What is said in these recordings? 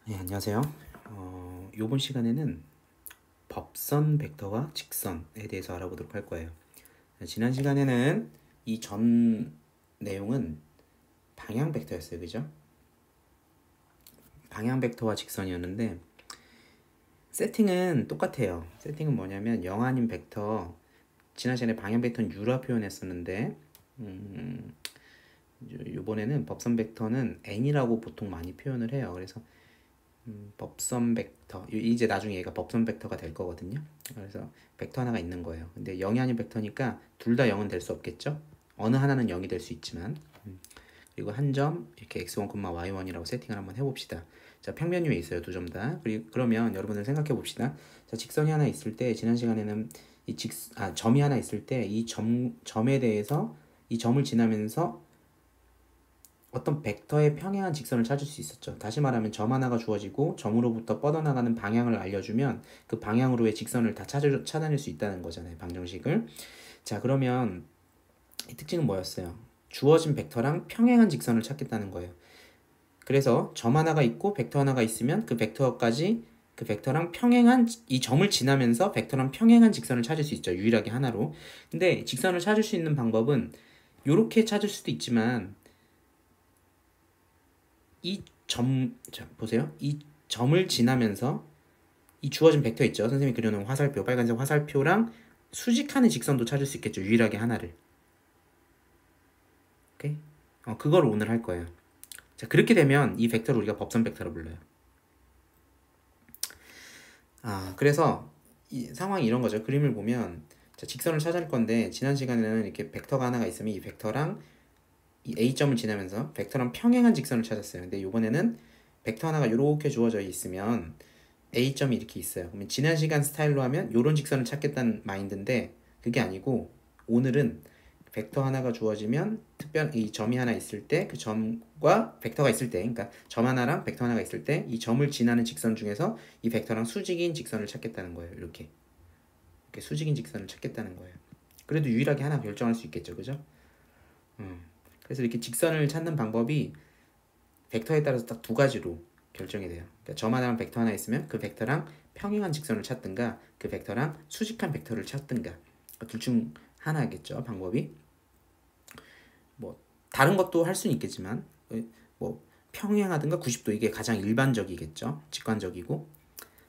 네, 안녕하세요. 이번 시간에는 법선 벡터와 직선에 대해서 알아보도록 할 거예요. 지난 시간에는 이 전 내용은 방향 벡터였어요. 그죠? 방향 벡터와 직선이었는데 세팅은 똑같아요. 세팅은 뭐냐면 영아님 벡터, 지난 시간에 방향 벡터는 U라 표현했었는데 이번에는 법선 벡터는 N이라고 보통 많이 표현을 해요. 그래서 법선 벡터, 이제 나중에 얘가 법선 벡터가 될 거거든요. 그래서 벡터 하나가 있는 거예요. 근데 0이 아닌 벡터니까 둘 다 0은 될 수 없겠죠. 어느 하나는 0이 될 수 있지만, 그리고 한 점 이렇게 x1, y1이라고 세팅을 한번 해봅시다. 자, 평면 위에 있어요. 두 점 다. 그러면 여러분들 생각해 봅시다. 자, 직선이 하나 있을 때 지난 시간에는 점이 하나 있을 때 이 점에 대해서 이 점을 지나면서 어떤 벡터의 평행한 직선을 찾을 수 있었죠. 다시 말하면 점 하나가 주어지고 점으로부터 뻗어나가는 방향을 알려주면 그 방향으로의 직선을 다 찾아낼 수 있다는 거잖아요. 방정식을. 자, 그러면 이 특징은 뭐였어요? 주어진 벡터랑 평행한 직선을 찾겠다는 거예요. 그래서 점 하나가 있고 벡터 하나가 있으면 그 벡터까지 그 벡터랑 평행한 이 점을 지나면서 벡터랑 평행한 직선을 찾을 수 있죠. 유일하게 하나로. 근데 직선을 찾을 수 있는 방법은 이렇게 찾을 수도 있지만 자, 보세요. 이 점을 지나면서 이 주어진 벡터 있죠. 선생님이 그려놓은 화살표, 빨간색 화살표랑 수직하는 직선도 찾을 수 있겠죠. 유일하게 하나를. 오케이? 그걸 오늘 할 거예요. 자, 그렇게 되면 이 벡터를 우리가 법선 벡터로 불러요. 그래서 이 상황이 이런 거죠. 그림을 보면 자, 직선을 찾을 건데 지난 시간에는 이렇게 벡터가 하나가 있으면 이 벡터랑 이 A점을 지나면서 벡터랑 평행한 직선을 찾았어요. 근데 이번에는 벡터 하나가 이렇게 주어져 있으면 A점이 이렇게 있어요. 그러면 지난 시간 스타일로 하면 이런 직선을 찾겠다는 마인드인데 그게 아니고 오늘은 벡터 하나가 주어지면 특별 이 점이 하나 있을 때 그 점과 벡터가 있을 때 그러니까 점 하나랑 벡터 하나가 있을 때 이 점을 지나는 직선 중에서 이 벡터랑 수직인 직선을 찾겠다는 거예요. 이렇게 수직인 직선을 찾겠다는 거예요. 그래도 유일하게 하나 결정할 수 있겠죠. 그죠? 그래서 이렇게 직선을 찾는 방법이 벡터에 따라서 딱 두 가지로 결정이 돼요. 그러니까 점 하나랑 벡터 하나 있으면 그 벡터랑 평행한 직선을 찾든가 그 벡터랑 수직한 벡터를 찾든가 둘 중 하나겠죠. 방법이. 뭐 다른 것도 할 수는 있겠지만 뭐 평행하든가 90도 이게 가장 일반적이겠죠. 직관적이고.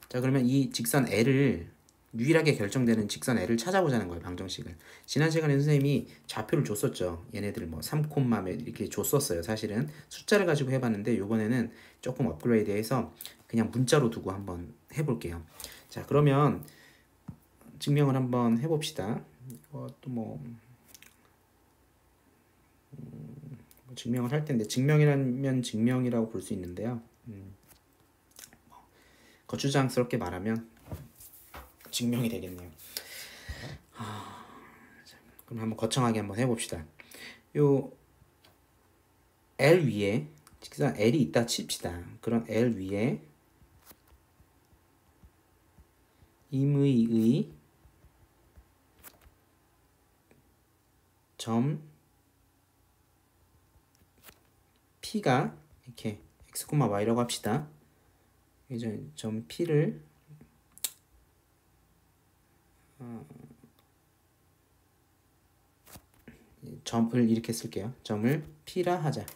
자, 그러면 이 직선 L을 유일하게 결정되는 직선 L을 찾아보자는 거예요. 방정식을. 지난 시간에 선생님이 좌표를 줬었죠. 얘네들 뭐 3, 이렇게 줬었어요. 사실은 숫자를 가지고 해봤는데 이번에는 조금 업그레이드해서 그냥 문자로 두고 한번 해볼게요. 자, 그러면 증명을 한번 해봅시다. 또 증명을 할 텐데 증명이라면 증명이라고 볼 수 있는데요. 거추장스럽게 말하면 증명이 되겠네요. 그럼 한번 거창하게 한번 해봅시다. 요 L 위에 직선 L이 있다 칩시다. 그런 L 위에 임의의 점 P가 이렇게 x, y라고 합시다. 이제 점 P를 점을 이렇게 쓸게요. 점을 P라 하자.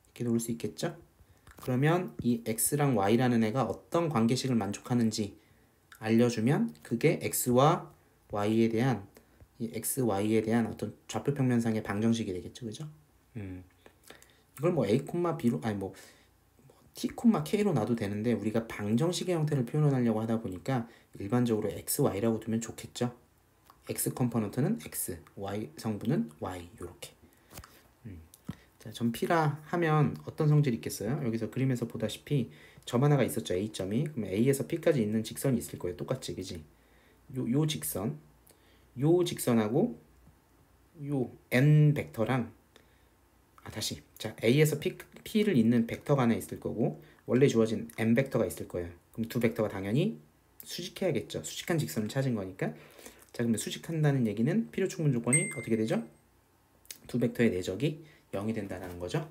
이렇게 놓을 수 있겠죠? 그러면 이 x랑 y라는 애가 어떤 관계식을 만족하는지 알려주면 그게 x와 y에 대한 이 x, y에 대한 어떤 좌표평면상의 방정식이 되겠죠, 그죠? 이걸 뭐 a, b로 아니 뭐 t, k로 놔도 되는데 우리가 방정식의 형태를 표현하려고 하다 보니까 일반적으로 x, y라고 두면 좋겠죠. x 컴포넌트는 x, y 성분은 y 요렇게. 자, 점 P라 하면 어떤 성질이 있겠어요? 여기서 그림에서 보다시피 점 하나가 있었죠. A점이. 그러면 A에서 P까지 있는 직선이 있을 거예요. 똑같지, 그지? 요 직선, 요 직선하고 요 n 벡터랑 다시 자 A에서 P를 잇는 벡터가 하나 있을 거고 원래 주어진 n 벡터가 있을 거예요. 그럼 두 벡터가 당연히 수직해야겠죠. 수직한 직선을 찾은 거니까. 자, 그러면 수직한다는 얘기는 필요 충분 조건이 어떻게 되죠? 두 벡터의 내적이 0이 된다는 거죠.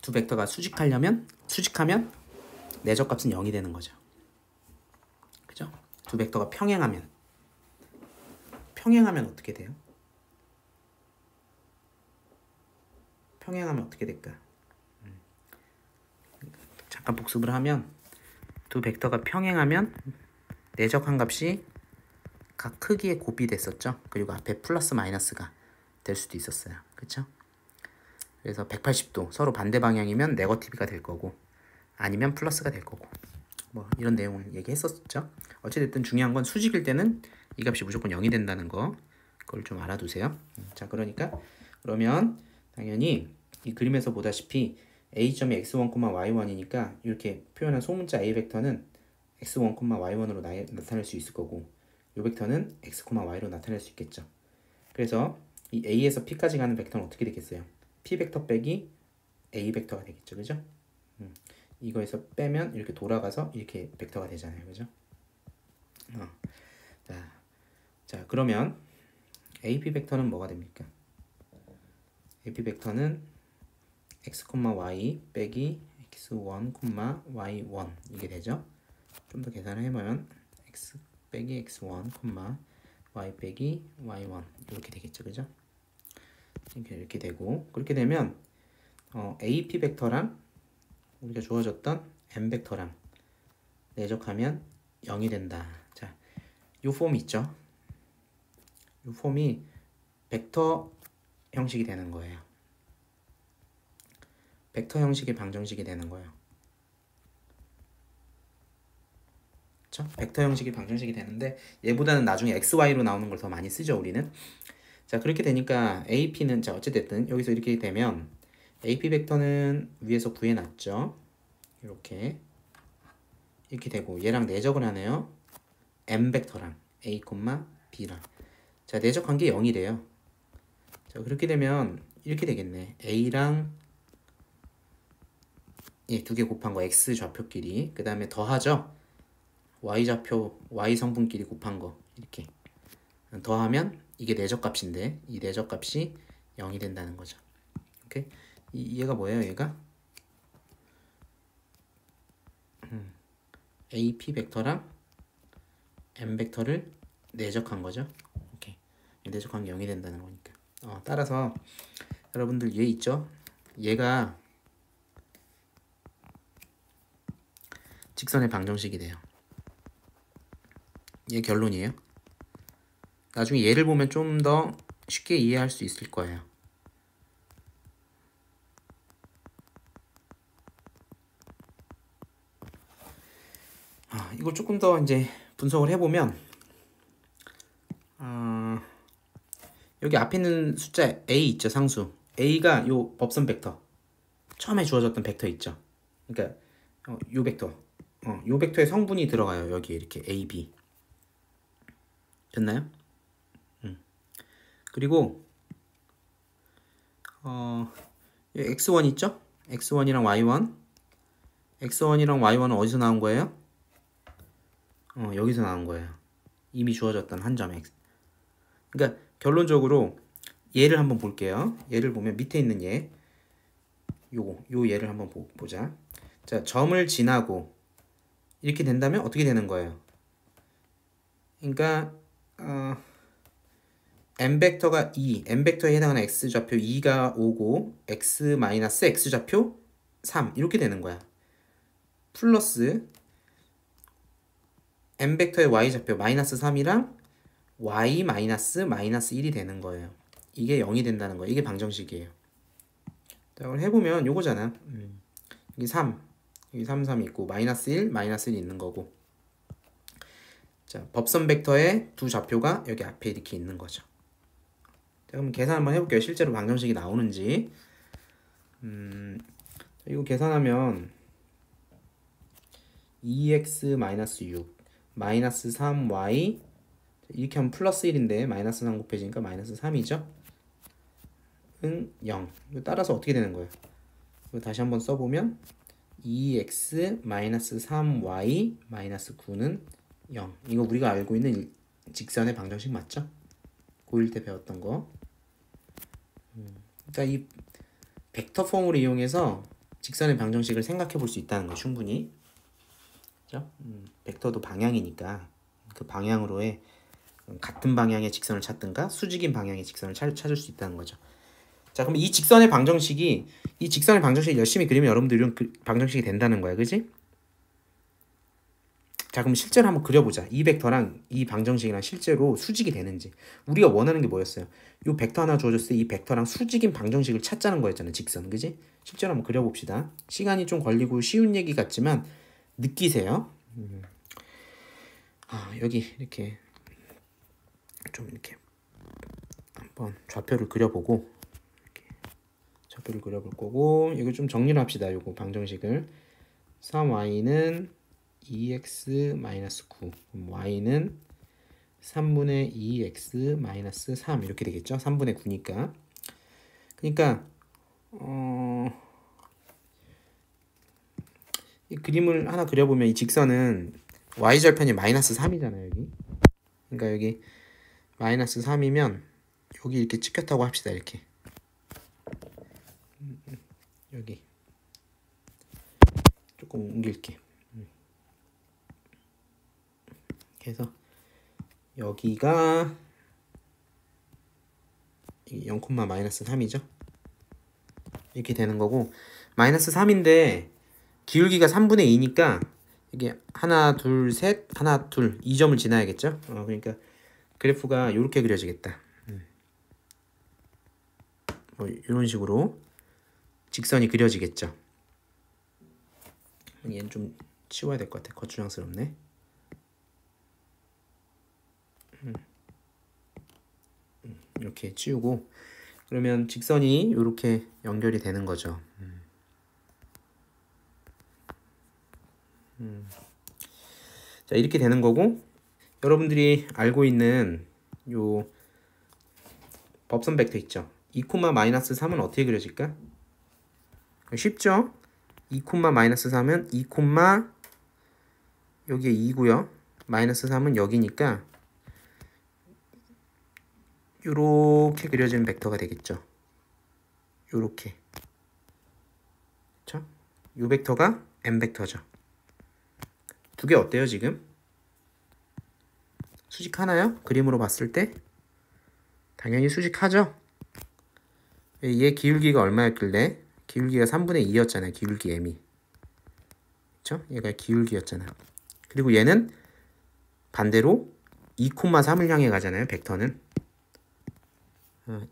두 벡터가 수직하면 내적값은 0이 되는 거죠. 그죠? 두 벡터가 평행하면 어떻게 돼요? 평행하면 어떻게 될까? 잠깐 복습을 하면 두 벡터가 평행하면 내적한 값이 각 크기에 곱비됐었죠. 그리고 앞에 플러스 마이너스가 될 수도 있었어요. 그쵸? 그래서 180도 서로 반대 방향이면 네거티브가 될 거고 아니면 플러스가 될 거고 뭐 이런 내용을 얘기했었죠. 어찌됐든 중요한 건 수직일 때는 이 값이 무조건 0이 된다는 거, 그걸 좀 알아두세요. 자, 그러면 당연히 이 그림에서 보다시피 a점이 x1, y1이니까 이렇게 표현한 소문자 a 벡터는 x1, y1으로 나타낼 수 있을 거고 이 벡터는 x, y로 나타낼 수 있겠죠. 그래서 이 a에서 p까지 가는 벡터는 어떻게 되겠어요? p 벡터 빼기 a 벡터가 되겠죠. 그죠? 이거에서 빼면 이렇게 돌아가서 이렇게 벡터가 되잖아요. 그죠? 자, 그러면 AP 벡터는 뭐가 됩니까? AP 벡터는 x, y 빼기 x1, y1 이게 되죠. 좀 더 계산을 해보면 x 빼기 x1, y 빼기 y1 이렇게 되겠죠. 그죠? 이렇게 되고 그렇게 되면 AP 벡터랑 우리가 주어졌던 m 벡터랑 내적하면 0이 된다. 자, 요 폼 있죠? 요 폼이 벡터 형식이 되는 거예요. 벡터 형식의 방정식이 되는 거예요. 그쵸? 벡터 형식이 방정식이 되는데 얘보다는 나중에 xy로 나오는 걸 더 많이 쓰죠, 우리는. 자, 그렇게 되니까 AP는 자 어찌됐든 여기서 이렇게 되면 AP 벡터는 위에서 구해놨죠. 이렇게 되고 얘랑 내적을 하네요. M 벡터랑 A, B랑. 자, 내적한 게 0이래요. 자, 그렇게 되면 이렇게 되겠네. A랑 두 개 곱한 거 X 좌표끼리 그 다음에 더하죠. Y 좌표 Y 성분끼리 곱한 거 이렇게 더하면 이게 내적값인데 이 내적값이 0이 된다는 거죠. 오케이? 얘가 뭐예요? 얘가 AP 벡터랑 M 벡터를 내적한 거죠. 오케이. 내적한 게 0이 된다는 거니까. 따라서 여러분들 얘 있죠? 얘가 직선의 방정식이 돼요. 얘 결론이에요. 나중에 얘를 보면 좀 더 쉽게 이해할 수 있을 거예요. 이걸 조금 더 이제 분석을 해보면 여기 앞에 있는 숫자 a 있죠, 상수. a가 요 법선 벡터 처음에 주어졌던 벡터 있죠. 그러니까 요 벡터 요 벡터의 성분이 들어가요. 여기 이렇게 a, b 됐나요? 그리고 x1 있죠? x1이랑 y1 x1이랑 y1은 어디서 나온 거예요? 여기서 나온 거예요. 이미 주어졌던 한 점 x. 그러니까 결론적으로 얘를 한번 볼게요. 얘를 보면 밑에 있는 얘 요 얘를 한번 보자. 자, 점을 지나고 이렇게 된다면 어떻게 되는 거예요? 그러니까 m 벡터가 2, m 벡터에 해당하는 x 좌표 2가 오고 x 마이너스 x 좌표 3 이렇게 되는 거야. 플러스 m 벡터의 y 좌표 마이너스 3이랑 y 마이너스 1이 되는 거예요. 이게 0이 된다는 거예요. 이게 방정식이에요. 자, 이걸 해보면 요거잖아. 여기 3, 여기 3, 3 있고 마이너스 1, 마이너스 1 있는 거고. 자, 법선 벡터의 두 좌표가 여기 앞에 이렇게 있는 거죠. 자, 그럼 계산 한번 해볼게요. 실제로 방정식이 나오는지. 이거 계산하면 2x-6 마이너스 3y 이렇게 하면 플러스 1인데 마이너스 3 곱해지니까 마이너스 3이죠. 0. 이거 따라서 어떻게 되는 거예요? 이거 다시 한번 써보면 2x 마이너스 3y 마이너스 9는 0. 이거 우리가 알고 있는 직선의 방정식 맞죠? 고1 때 배웠던 거. 그러니까 이 벡터 폼을 이용해서 직선의 방정식을 생각해 볼 수 있다는 거 충분히. 그죠? 벡터도 방향이니까 그 방향으로의 같은 방향의 직선을 찾든가 수직인 방향의 직선을 찾을 수 있다는 거죠. 자, 그럼 이 직선의 방정식이 열심히 그리면 여러분들 이런 방정식이 된다는 거야, 그지? 자, 그럼 실제로 한번 그려보자. 이 벡터랑 이 방정식이랑 실제로 수직이 되는지. 우리가 원하는 게 뭐였어요? 이 벡터 하나 주어졌을 때 이 벡터랑 수직인 방정식을 찾자는 거였잖아요, 직선, 그지? 실제로 한번 그려봅시다. 시간이 좀 걸리고 쉬운 얘기 같지만 느끼세요. 여기 이렇게 좀 이렇게 한번 좌표를 그려보고 좌표를 그려볼 거고, 이거 좀 정리를 합시다. 요거 방정식을 3y는 2x-9, y는 3분의 2x-3 이렇게 되겠죠. 3분의 9니까. 그러니까 이 그림을 하나 그려보면 이 직선은 y절편이 마이너스 3이잖아요, 여기. 그러니까 여기 마이너스 3이면 여기 이렇게 찍혔다고 합시다. 이렇게 여기 조금 옮길게. 그래서 여기가 0, 마이너스 3이죠. 이렇게 되는 거고, 마이너스 3인데 기울기가 3분의 2니까 이게 하나, 둘, 셋, 하나, 둘, 2점을 지나야겠죠. 그러니까 그래프가 이렇게 그려지겠다. 뭐 이런 식으로 직선이 그려지겠죠. 얘는 좀 치워야 될 것 같아. 거추장스럽네. 이렇게 치우고, 그러면 직선이 이렇게 연결이 되는 거죠. 자, 이렇게 되는 거고, 여러분들이 알고 있는 요 법선 벡터 있죠. 2, 마이너스 3은 어떻게 그려질까? 쉽죠? 2, 마이너스 3은 2, 여기에 2고요. 마이너스 3은 여기니까 요렇게 그려지는 벡터가 되겠죠. 요렇게. 그쵸? 요 벡터가 M 벡터죠. 두 개 어때요, 지금? 수직하나요? 그림으로 봤을 때? 당연히 수직하죠? 얘 기울기가 얼마였길래? 기울기가 3분의 2였잖아요. 기울기 M이. 그쵸? 얘가 기울기였잖아. 그리고 얘는 반대로 2, 3을 향해 가잖아요. 벡터는.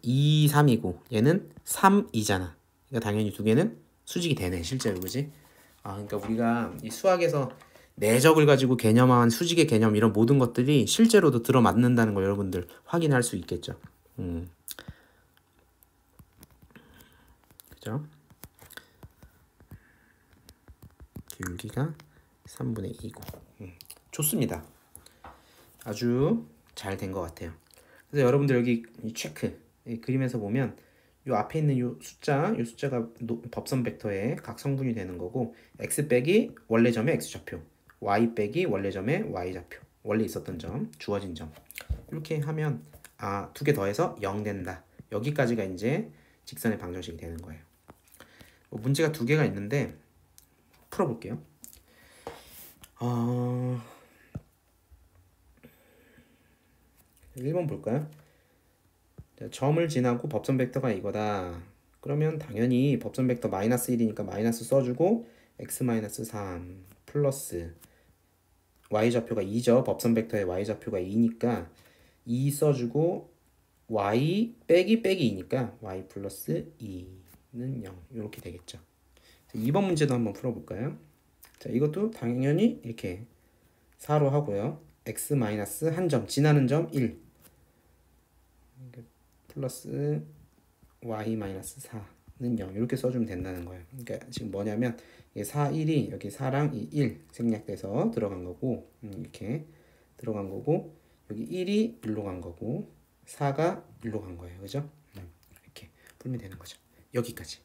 2, 3이고 얘는 3, 2잖아. 그러니까 당연히 두 개는 수직이 되네. 실제로. 그지? 그러니까 우리가 이 수학에서 내적을 가지고 개념화한 수직의 개념 이런 모든 것들이 실제로도 들어맞는다는 걸 여러분들 확인할 수 있겠죠. 그죠? 기울기가 3분의 2고. 좋습니다. 아주 잘 된 것 같아요. 그래서 여러분들 여기 이 체크, 이 그림에서 보면 요 앞에 있는 요 숫자가 법선 벡터의 각 성분이 되는 거고, x 빼기 원래 점의 x좌표, y 빼기 원래 점의 y좌표, 원래 있었던 점, 주어진 점. 이렇게 하면 두 개 더해서 0 된다. 여기까지가 이제 직선의 방정식이 되는 거예요. 문제가 두 개가 있는데 풀어볼게요. 1번 볼까요? 점을 지나고 법선 벡터가 이거다. 그러면 당연히 법선 벡터 마이너스 1이니까 마이너스 써주고 x-3 플러스 y좌표가 2죠. 법선 벡터의 y좌표가 2니까 2 써주고 y 빼기 2니까 y 플러스 2는 0 이렇게 되겠죠. 2번 문제도 한번 풀어볼까요? 자, 이것도 당연히 이렇게 4로 하고요. x 마이너스 한 점, 지나는 점 1 플러스 y 마이너스 4는 0 이렇게 써주면 된다는 거예요. 그러니까 지금 뭐냐면 4, 1이 여기 4랑 이 1 생략돼서 들어간 거고, 이렇게 들어간 거고, 여기 1이 1로 간 거고 4가 1로 간 거예요. 그죠? 이렇게 풀면 되는 거죠. 여기까지.